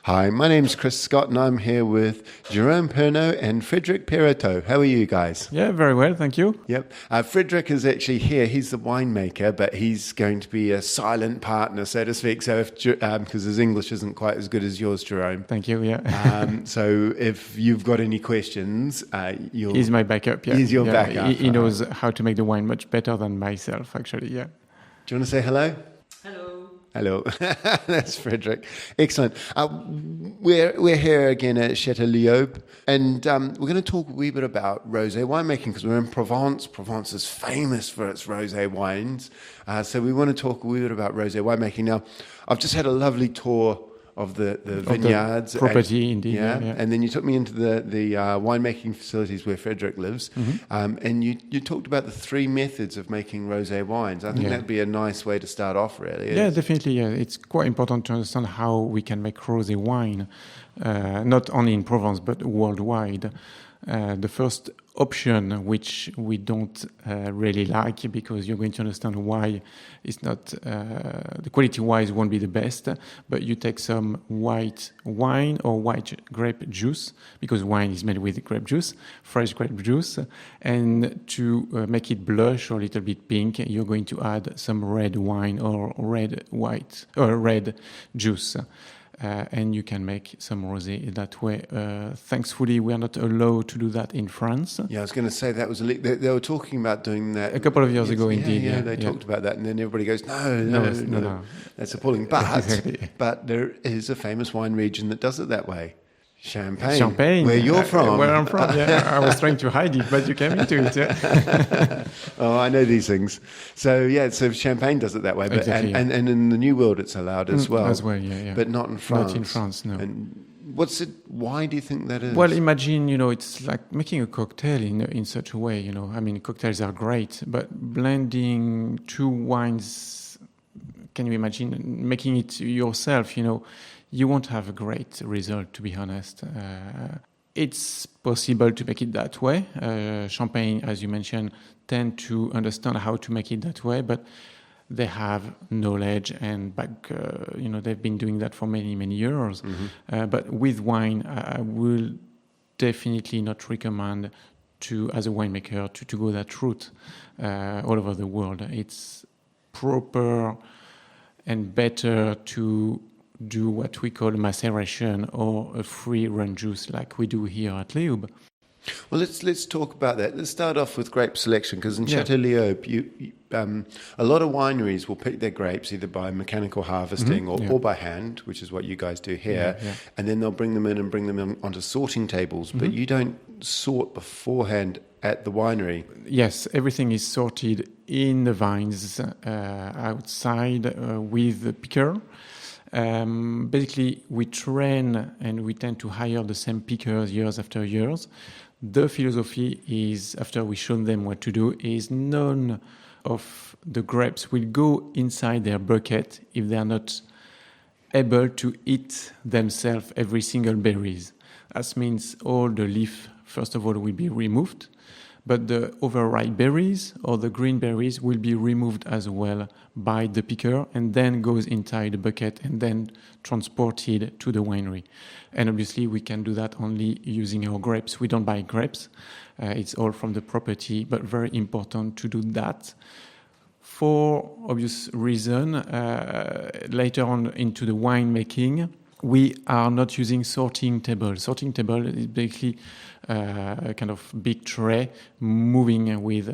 Hi, my name's Chris Scott and I'm here with Jerome Pernot and Frédéric Perrotot. How are you guys? Yeah, very well, thank you. Yep. Frédéric is actually here. He's the winemaker, but he's going to be a silent partner, so to speak. So, because his English isn't quite as good as yours, Jerome. Thank you. Yeah. So, if you've got any questions, he's my backup. Yeah. He's your backup. He knows how to make the wine much better than myself, actually. Yeah. Do you want to say hello? Hello. That's Frédéric. Excellent. We're here again at Chateau Leoube, and we're going to talk a wee bit about rosé winemaking because we're in Provence. Provence is famous for its rosé wines, so we want to talk a wee bit about rosé winemaking. Now, I've just had a lovely tour of the vineyards. The property, indeed. Yeah, yeah. And then you took me into the winemaking facilities where Frédéric lives, and you talked about the three methods of making rosé wines. I think that'd be a nice way to start off, really. Yeah, definitely. Yeah. It's quite important to understand how we can make rosé wine, not only in Provence, but worldwide. The first option, which we don't really like, because you're going to understand why it's not, the quality-wise won't be the best, but you take some white wine or white grape juice, because wine is made with grape juice, fresh grape juice, and to make it blush or a little bit pink, you're going to add some red wine or red juice. And you can make some rosé that way. Thankfully, we are not allowed to do that in France. Yeah, I was going to say that was they were talking about doing that a couple of years ago. Indeed, yeah, they talked about that, and then everybody goes, no, that's appalling. But exactly. But there is a famous wine region that does it that way. Champagne, where you're from. Where I'm from, yeah. I was trying to hide it, but you came into it, yeah. Oh, I know these things. So Champagne does it that way, but exactly, and in the New World it's allowed as well. As well, yeah. But not in France. Not in France, no. And why do you think that is? Well, imagine, it's like making a cocktail in such a way, I mean, cocktails are great, but blending two wines, can you imagine making it yourself, you won't have a great result, to be honest. It's possible to make it that way. Champagne, as you mentioned, tend to understand how to make it that way, but they have knowledge and they've been doing that for many, many years. But with wine, I will definitely not recommend as a winemaker, to go that route all over the world. It's proper and better to do what we call maceration or a free run juice like we do here at Leoube. Well, let's talk about that. Let's start off with grape selection, because in Chateau Leoube, a lot of wineries will pick their grapes either by mechanical harvesting or by hand, which is what you guys do here, and then they'll bring them in onto sorting tables, but you don't sort beforehand at the winery. Yes, everything is sorted in the vines outside with the picker. Basically, we train and we tend to hire the same pickers years after years. The philosophy is, after we show them what to do, is none of the grapes will go inside their bucket if they are not able to eat themselves every single berries. That means all the leaf, first of all, will be removed, but the overripe berries or the green berries will be removed as well by the picker and then goes inside the bucket and then transported to the winery. And obviously we can do that only using our grapes. We don't buy grapes. It's all from the property, but very important to do that. For obvious reason, later on into the winemaking, we are not using sorting table. Sorting table is basically a kind of big tray moving with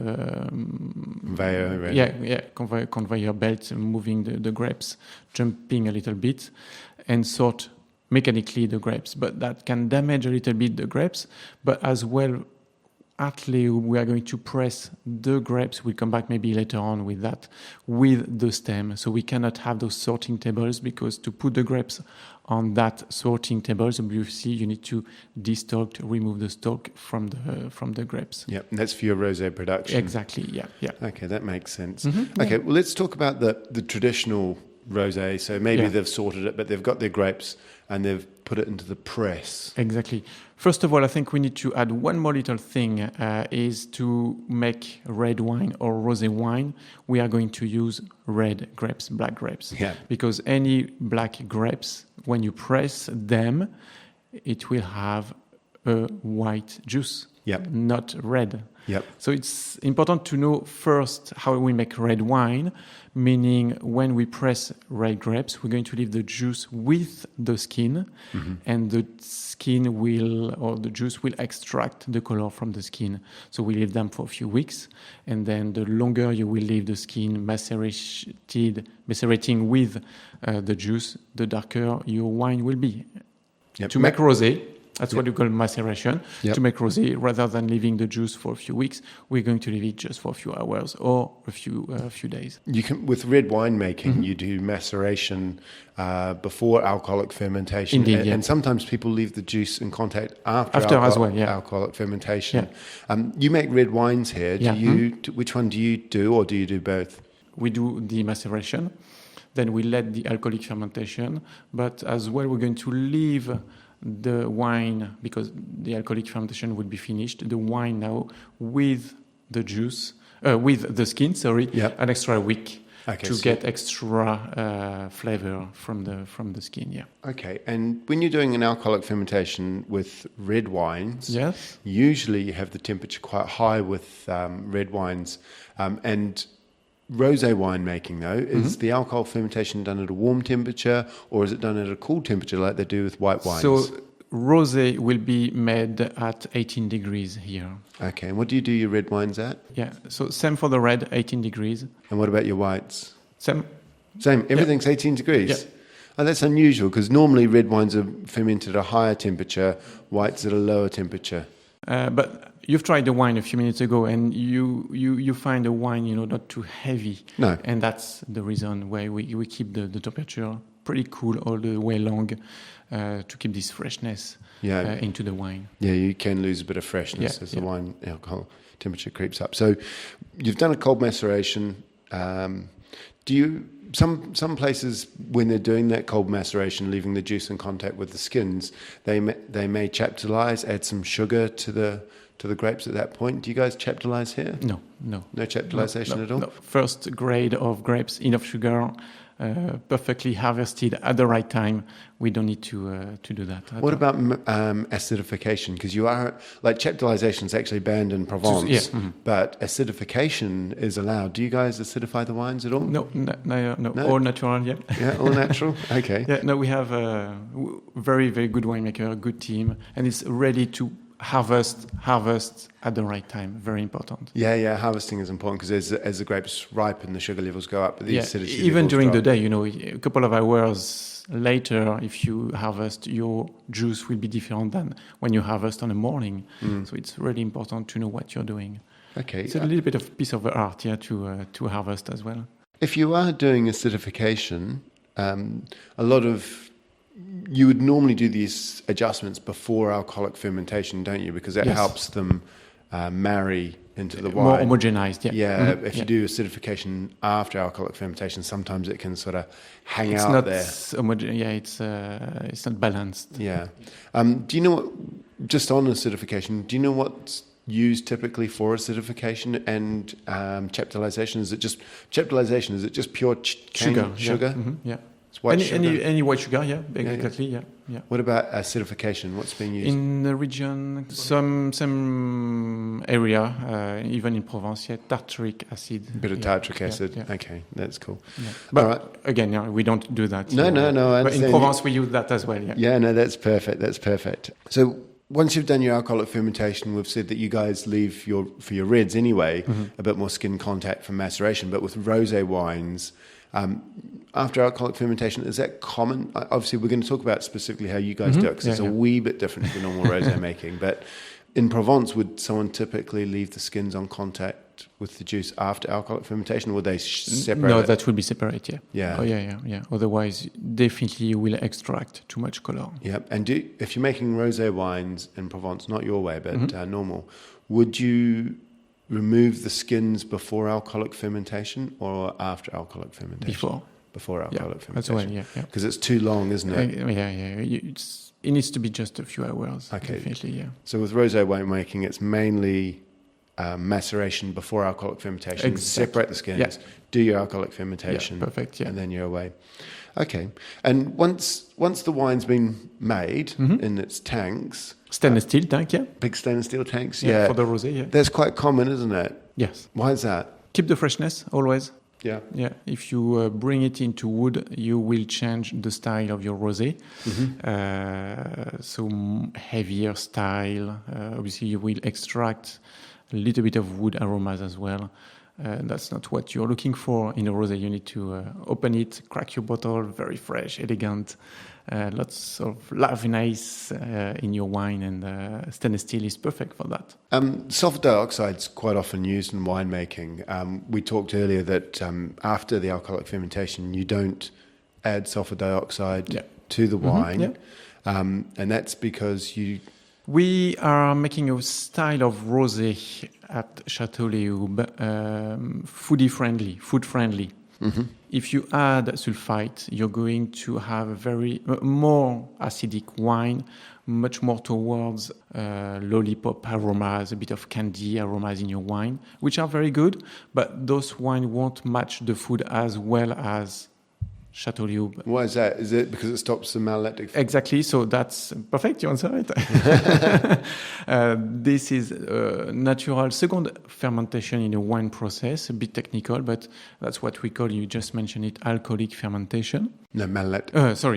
conveyor belt, moving the grapes, jumping a little bit, and sort mechanically the grapes. But that can damage a little bit the grapes, but as well at Leoube, we are going to press the grapes. We'll come back maybe later on with that, with the stem. So we cannot have those sorting tables, because to put the grapes on that sorting tables, obviously you need to destalk, remove the stalk from the grapes. Yeah, and that's for your rosé production. Exactly. Yeah. Okay, that makes sense. Okay, well, let's talk about the traditional rosé. So maybe they've sorted it, but they've got their grapes and they've put it into the press. Exactly. First of all, I think we need to add one more little thing, is to make red wine or rosé wine, we are going to use red grapes, black grapes. Yeah. Because any black grapes, when you press them, it will have a white juice, not red. Yep. So it's important to know first how we make red wine, meaning when we press red grapes, we're going to leave the juice with the skin, and the skin will, or the juice will extract the color from the skin. So we leave them for a few weeks, and then the longer you will leave the skin macerating with the juice, the darker your wine will be. Yep. To make rosé, that's what you call maceration. Yep. To make rosé, rather than leaving the juice for a few weeks, we're going to leave it just for a few hours or a few days. You can, with red wine making, you do maceration before alcoholic fermentation. Indeed, and sometimes people leave the juice in contact after as well, alcoholic fermentation. You make red wines here. Do you? Which one do you do, or do you do both? We do the maceration, then we let the alcoholic fermentation, but as well we're going to leave the wine, because the alcoholic fermentation would be finished, the wine now with the juice, with the skin, an extra week to get extra flavor from the skin. Okay, and when you're doing an alcoholic fermentation with red wines, yes, usually you have the temperature quite high with red wines, and rosé wine making, though, is the alcohol fermentation done at a warm temperature, or is it done at a cool temperature like they do with white wines? So rosé will be made at 18 degrees here. Okay, and what do you do your red wines at? Yeah, so same for the red, 18 degrees. And what about your whites? Same, everything's 18 degrees? Yeah. Oh, that's unusual, because normally red wines are fermented at a higher temperature, whites at a lower temperature. But you've tried the wine a few minutes ago, and you find the wine, not too heavy. No. And that's the reason why we keep the temperature pretty cool all the way long, to keep this freshness into the wine. Yeah, you can lose a bit of freshness as the wine alcohol temperature creeps up. So you've done a cold maceration. Some places, when they're doing that cold maceration, leaving the juice in contact with the skins, they may chaptalize, add some sugar to the grapes at that point. Do you guys chaptalize here? No. No chaptalization at all? No. First grade of grapes, enough sugar, perfectly harvested at the right time. We don't need to do that. What about acidification? Because you are, like, chaptalization is actually banned in Provence, but acidification is allowed. Do you guys acidify the wines at all? No. All natural, Yeah, all natural? Okay. We have a very, very good winemaker, a good team, and it's ready to harvest at the right time. Very important. Yeah, harvesting is important, because as the grapes ripen, the sugar levels go up, but the acidity even levels during drop. the day, a couple of hours later, if you harvest, your juice will be different than when you harvest on the morning. So it's really important to know what you're doing. Okay. It's a little bit of piece of art to harvest as well. If you are doing acidification, you would normally do these adjustments before alcoholic fermentation, don't you? Because that helps them marry into the wine. More homogenized, If you do acidification after alcoholic fermentation, sometimes it can sort of hang out there. It's not balanced. Yeah. Do you know what, just on acidification, do you know what's used typically for acidification and chaptalization? Is it just chaptalization? Is it just pure cane sugar? Yeah. It's white sugar? Any white sugar, exactly, yeah. What about acidification? What's being used? In the region, some area, even in Provence, tartaric acid. A bit of tartaric acid. Yeah. Okay, that's cool. Yeah. But again, we don't do that. No, I but in Provence, we use that as well. Yeah, no, that's perfect. So once you've done your alcoholic fermentation, we've said that you guys leave for your reds anyway, a bit more skin contact for maceration. But with rosé wines, after alcoholic fermentation, is that common? Obviously, we're going to talk about specifically how you guys do it, because it's a wee bit different to normal rosé making. But in Provence, would someone typically leave the skins on contact with the juice after alcoholic fermentation, or would they separate No, it? that would be separate, Yeah. Oh, yeah. Otherwise, definitely you will extract too much color. Yeah, and if you're making rosé wines in Provence, not your way, but normal, would you remove the skins before alcoholic fermentation or after alcoholic fermentation? before alcoholic That's right, fermentation. Because it's too long, isn't it? It needs to be just a few hours. Okay. Definitely, yeah. So with rosé winemaking, it's mainly maceration before alcoholic fermentation. Exactly. Separate the skins, do your alcoholic fermentation, perfect, and then you're away. Okay. And once the wine's been made in its tanks, stainless steel tank, big stainless steel tanks, for the rosé, That's quite common, isn't it? Yes. Why is that? Keep the freshness always. Yeah. Yeah. If you bring it into wood, you will change the style of your rosé. So heavier style. Obviously, you will extract a little bit of wood aromas as well. That's not what you're looking for in a rosé. You need to open it, crack your bottle, very fresh, elegant. Lots of liveliness in your wine, and stainless steel is perfect for that. Sulfur dioxide's quite often used in winemaking. We talked earlier that after the alcoholic fermentation, you don't add sulfur dioxide to the wine, and that's because we are making a style of rosé at Chateau Leoube, food friendly. If you add sulfite, you're going to have a very more acidic wine, much more towards lollipop aromas, a bit of candy aromas in your wine, which are very good, but those wines won't match the food as well as Chateau Leoube. Why is that? Is it because it stops the malolactic? Exactly. So that's perfect. You answer it. This is natural second fermentation in a wine process. A bit technical, but that's what we call. You just mentioned it, alcoholic fermentation. No, malolactic.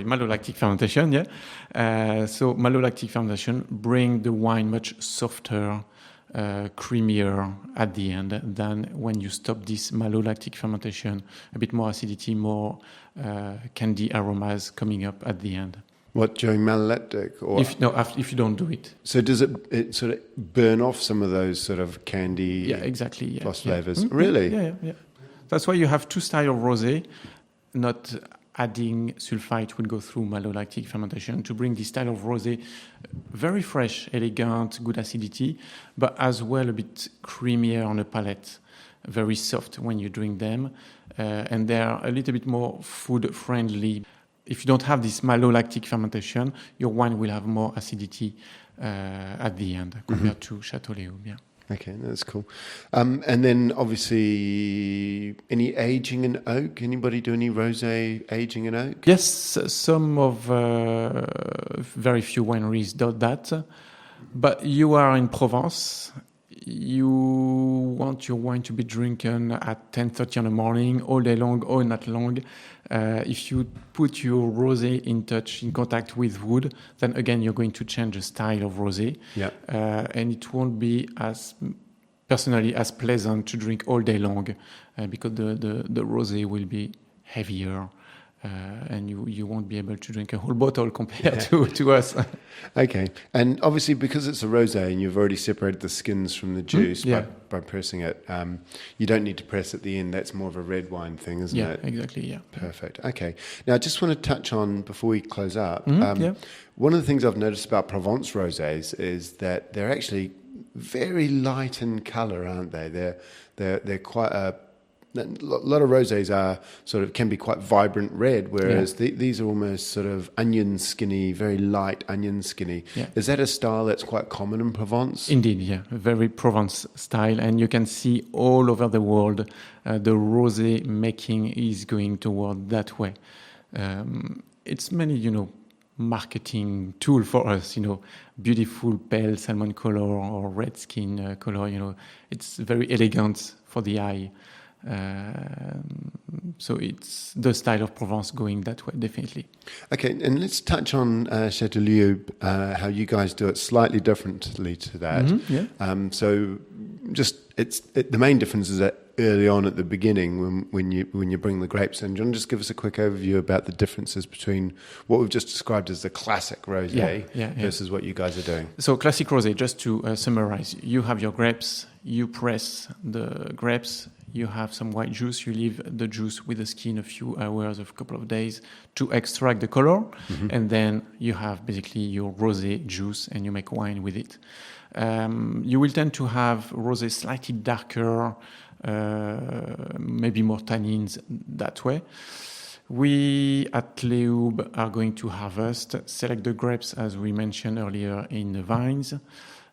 Malolactic fermentation. Yeah. So malolactic fermentation bring the wine much softer, creamier at the end than when you stop this malolactic fermentation. A bit more acidity, more candy aromas coming up at the end. What, during malolactic? Or If you don't do it. So does it sort of burn off some of those sort of candy floss flavors? Really? Yeah. That's why you have two styles of rosé. Not adding sulfite will go through malolactic fermentation to bring this style of rosé very fresh, elegant, good acidity, but as well a bit creamier on the palate, very soft when you drink them, and they are a little bit more food friendly. If you don't have this malolactic fermentation, your wine will have more acidity at the end compared to Chateau Leoube. Yeah. Okay, that's cool. And then obviously, any aging in oak? Anybody do any rosé aging in oak? Yes, some of very few wineries do that. But you are in Provence. You want your wine to be drinking at 10:30 in the morning, all day long, all night long. If you put your rosé in contact with wood, then again you're going to change the style of rosé, and it won't be as personally as pleasant to drink all day long because the rosé will be heavier. And you won't be able to drink a whole bottle compared to us. Okay. And obviously, because it's a rosé and you've already separated the skins from the juice by pressing it, you don't need to press at the end. That's more of a red wine thing, isn't it? Yeah, exactly, yeah. Perfect. Okay. Now, I just want to touch on, before we close up, one of the things I've noticed about Provence rosés is that they're actually very light in colour, aren't they? They're quite a lot of rosés can be quite vibrant red, whereas these are almost sort of onion skinny, very light onion skinny. Yeah. Is that a style that's quite common in Provence? Indeed, yeah, a very Provence style, and you can see all over the world the rosé making is going toward that way. It's many, marketing tool for us, beautiful pale salmon color or red skin color, it's very elegant for the eye. So it's the style of Provence going that way, definitely. Okay, and let's touch on Chateau Leoube, how you guys do it slightly differently to that. So the main difference is that early on at the beginning when you bring the grapes in. Do you want to just give us a quick overview about the differences between what we've just described as the classic rosé versus what you guys are doing? So classic rosé, just to summarize, you have your grapes, you press the grapes, you have some white juice, you leave the juice with the skin a few hours, a couple of days to extract the color, and then you have basically your rosé juice and you make wine with it. You will tend to have rosé slightly darker, maybe more tannins that way. We at Leoube are going to harvest, select the grapes as we mentioned earlier in the vines,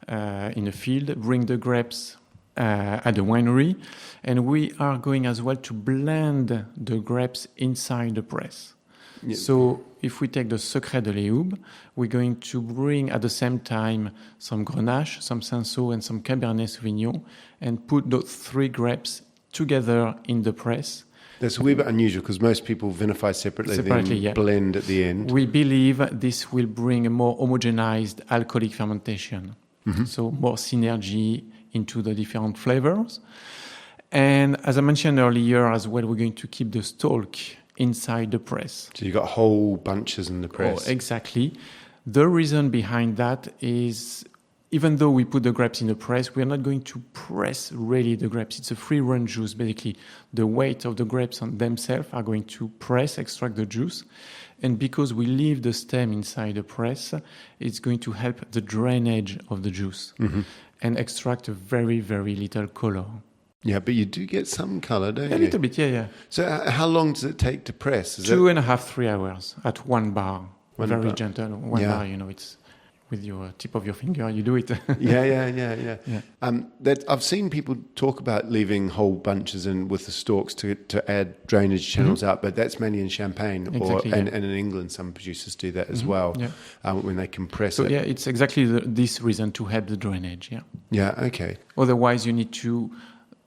in the field, bring the grapes at the winery, and we are going as well to blend the grapes inside the press. Yeah. So if we take the Secret de Leoube, we're going to bring at the same time some Grenache, some Cinsault, and some Cabernet Sauvignon, and put those three grapes together in the press. That's a wee bit unusual because most people vinify separately then blend at the end. We believe this will bring a more homogenized alcoholic fermentation, so more synergy into the different flavors. And as I mentioned earlier as well, we're going to keep the stalk inside the press. So you've got whole bunches in the press. Oh, exactly. The reason behind that is, even though we put the grapes in the press, we are not going to press really the grapes. It's a free-run juice, basically. The weight of the grapes on themselves are going to press, extract the juice. And because we leave the stem inside the press, it's going to help the drainage of the juice and extract a very, very little color. Yeah, but you do get some color, don't you? A little bit, yeah. So how long does it take to press? 2.5, 3 hours at one bar. Very bar. gentle. One bar, it's with your tip of your finger, you do it. Yeah. I've seen people talk about leaving whole bunches in with the stalks to add drainage channels out, but that's mainly in Champagne and in England. Some producers do that as well when they compress it. So it's exactly this reason, to help the drainage. Yeah. Okay. Otherwise, you need to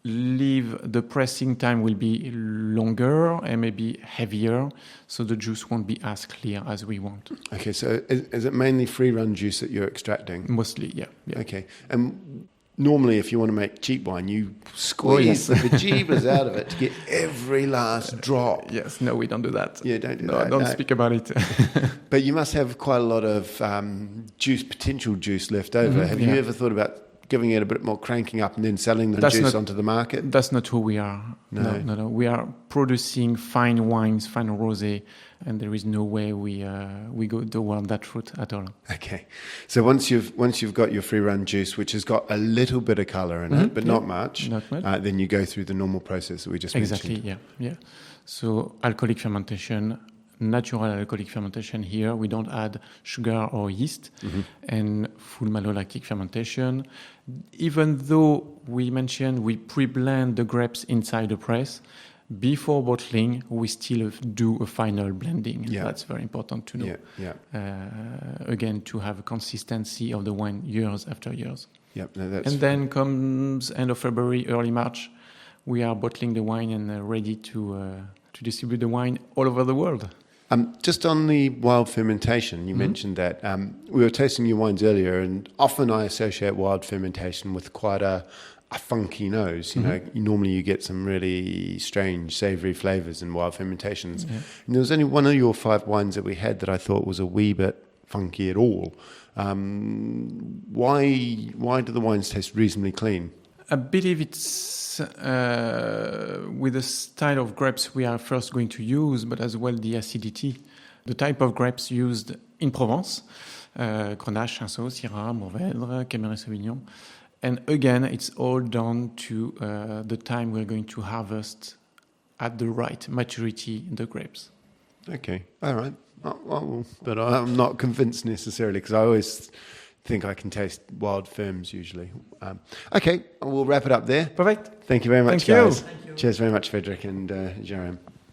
leave, the pressing time will be longer and maybe heavier, so the juice won't be as clear as we want. Okay, so is it mainly free-run juice that you're extracting? Mostly, yeah. Okay, and normally if you want to make cheap wine, you squeeze the bejeebers out of it to get every last drop. Yes, no, we don't do that. Yeah, don't do that. Don't speak about it. But you must have quite a lot of potential juice left over. Have you ever thought about giving it a bit more cranking up and then selling the juice onto the market? That's not who we are. No. We are producing fine wines, fine rosé, and there is no way we go toward that route at all. Okay, so once you've got your free run juice, which has got a little bit of color in it, but not much, then you go through the normal process that we just mentioned. Exactly. Yeah. So alcoholic fermentation. Natural alcoholic fermentation here. We don't add sugar or yeast, and full malolactic fermentation. Even though we mentioned we pre-blend the grapes inside the press, before bottling, we still do a final blending. Yeah. That's very important to know. Yeah. Again, to have a consistency of the wine years after years. Yep. And then comes end of February, early March, we are bottling the wine and ready to distribute the wine all over the world. Just on the wild fermentation, you mentioned that. We were tasting your wines earlier, and often I associate wild fermentation with quite a funky nose. Normally you get some really strange, savoury flavours in wild fermentations. Yeah. And there was only one of your 5 wines that we had that I thought was a wee bit funky at all. Why do the wines taste reasonably clean? I believe it's with the style of grapes we are first going to use, but as well the acidity. The type of grapes used in Provence, Grenache, Cinsault, Syrah, Mourvèdre, Cabernet Sauvignon. And again, it's all down to the time we're going to harvest at the right maturity in the grapes. Okay, all right. Well, but I'm not convinced necessarily, because I always think I can taste wild firms usually. Okay, we'll wrap it up there. Perfect. Thank you very much, guys. Thank you. Cheers very much, Frederic and Jerome.